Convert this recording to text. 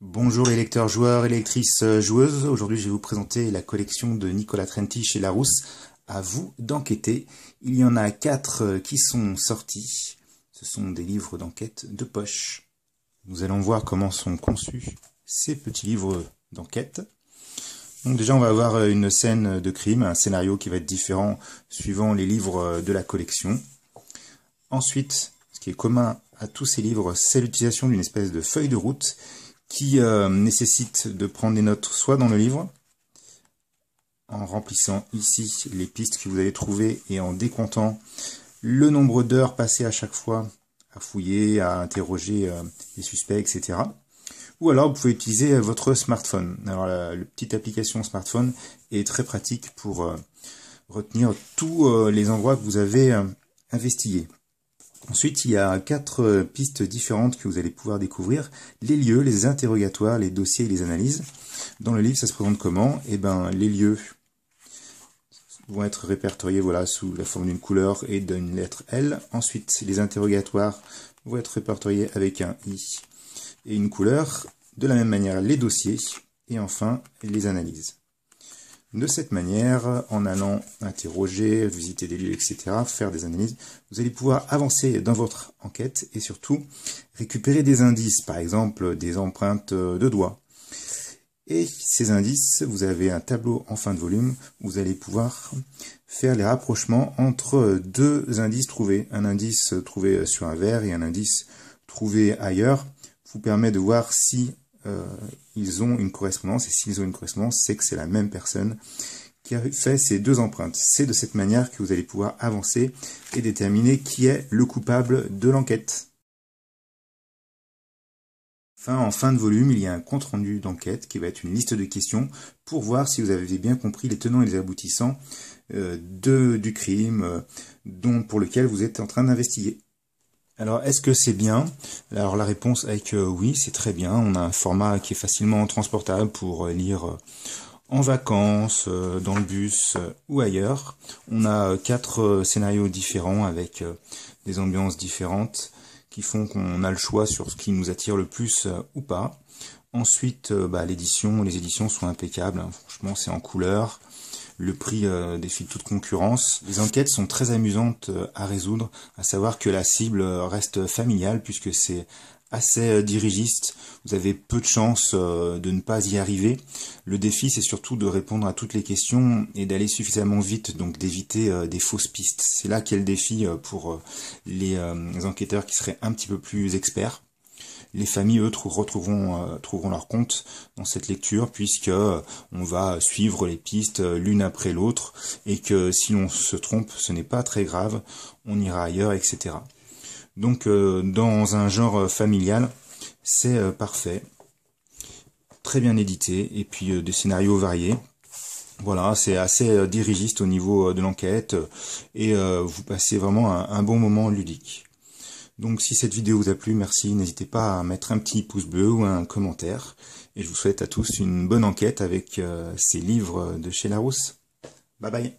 Bonjour les lecteurs, joueurs et lectrices joueuses. Aujourd'hui, je vais vous présenter la collection de Nicolas Trenti chez Larousse. À vous d'enquêter. Il y en a 4 qui sont sortis. Ce sont des livres d'enquête de poche. Nous allons voir comment sont conçus ces petits livres d'enquête. Donc déjà, on va avoir une scène de crime, un scénario qui va être différent suivant les livres de la collection. Ensuite, ce qui est commun à tous ces livres, c'est l'utilisation d'une espèce de feuille de route qui nécessite de prendre des notes soit dans le livre, en remplissant ici les pistes que vous allez trouver et en décomptant le nombre d'heures passées à chaque fois à fouiller, à interroger les suspects, etc. Ou alors vous pouvez utiliser votre smartphone. Alors la petite application smartphone est très pratique pour retenir tous les endroits que vous avez investigués. Ensuite, il y a 4 pistes différentes que vous allez pouvoir découvrir. Les lieux, les interrogatoires, les dossiers et les analyses. Dans le livre, ça se présente comment? Eh ben, les lieux vont être répertoriés sous la forme d'une couleur et d'une lettre L. Ensuite, les interrogatoires vont être répertoriés avec un I et une couleur. De la même manière, les dossiers. Et enfin, les analyses. De cette manière, en allant interroger, visiter des lieux, etc., faire des analyses, vous allez pouvoir avancer dans votre enquête et surtout récupérer des indices, par exemple des empreintes de doigts. Et ces indices, vous avez un tableau en fin de volume où vous allez pouvoir faire les rapprochements entre 2 indices trouvés. Un indice trouvé sur un verre et un indice trouvé ailleurs vous permet de voir si ils ont une correspondance, et s'ils ont une correspondance, c'est que c'est la même personne qui a fait ces 2 empreintes. C'est de cette manière que vous allez pouvoir avancer et déterminer qui est le coupable de l'enquête. En fin de volume, il y a un compte-rendu d'enquête qui va être une liste de questions pour voir si vous avez bien compris les tenants et les aboutissants du crime pour lequel vous êtes en train d'investiguer. Alors, est-ce que c'est bien? Alors, la réponse est que oui, c'est très bien. On a un format qui est facilement transportable pour lire en vacances, dans le bus ou ailleurs. On a 4 scénarios différents avec des ambiances différentes qui font qu'on a le choix sur ce qui nous attire le plus ou pas. Ensuite, les éditions sont impeccables. Franchement, c'est en couleur. Le prix défie toute concurrence. Les enquêtes sont très amusantes à résoudre, à savoir que la cible reste familiale puisque c'est assez dirigiste. Vous avez peu de chances de ne pas y arriver. Le défi, c'est surtout de répondre à toutes les questions et d'aller suffisamment vite, donc d'éviter des fausses pistes. C'est là qu'est le défi pour les enquêteurs qui seraient un petit peu plus experts. Les familles, eux, trouveront leur compte dans cette lecture, puisque on va suivre les pistes l'une après l'autre, et que si l'on se trompe, ce n'est pas très grave, on ira ailleurs, etc. Donc, dans un genre familial, c'est parfait, très bien édité, et puis des scénarios variés. Voilà, c'est assez dirigiste au niveau de l'enquête, et vous passez vraiment un bon moment ludique. Donc si cette vidéo vous a plu, merci, n'hésitez pas à mettre un petit pouce bleu ou un commentaire. Et je vous souhaite à tous une bonne enquête avec ces livres de chez Larousse. Bye bye.